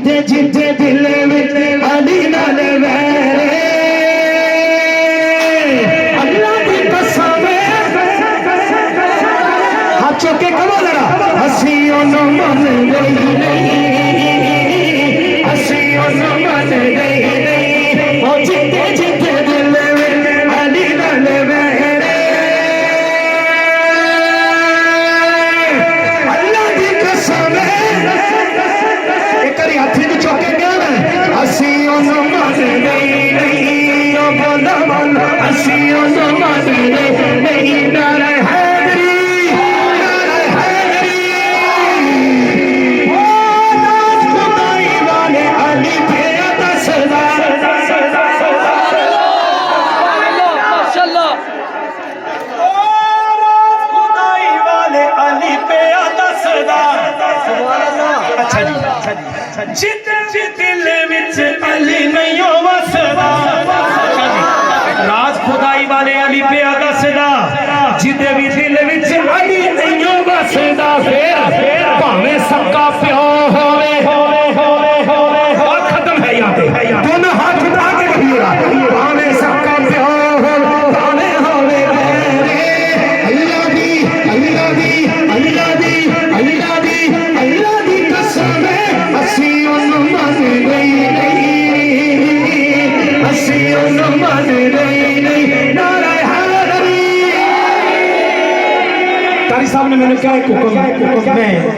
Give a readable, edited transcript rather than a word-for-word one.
जिथे जिथे दिल विच अली नाल वैरे अल्लाह दी कसम हाथ चुक के कहो जरा असी ओनू मन नहीं असी ओनू मन नहीं ओ जिथे जिथे दिल विच अली नाल वैरे अल्लाह दी कसम एक हाथी च चौके कहना असी ओनू मन नहीं ओ बोला बोला असी ओनू मन नहीं नारा हैदरी नारा हैदरी ओ नाथ खुदाई वाले अली पे दसदा माशाल्लाह ओ नाथ खुदाई वाले अली पे दसदा अच्छा जी जिते दिल विच अली नहीं वसदा राज खुदाई वाले अली पे दसदा जिते भी दिल विच अली नहीं वसदा फिर भावें सबका प्यो होवे खत्म है यहाँ पे दोनों हाथ उठा के कहिएगा भावें सबका प्यो भावें होवे अल्लाह दी अल्लाह दी अल्लाह दी अल्लाह दी अल्लाह दी कसम असी ओनू मन नहीं असी ओनू मन नहीं नारा हैदरी कारी साहब ने मैंने क्या हुक्म में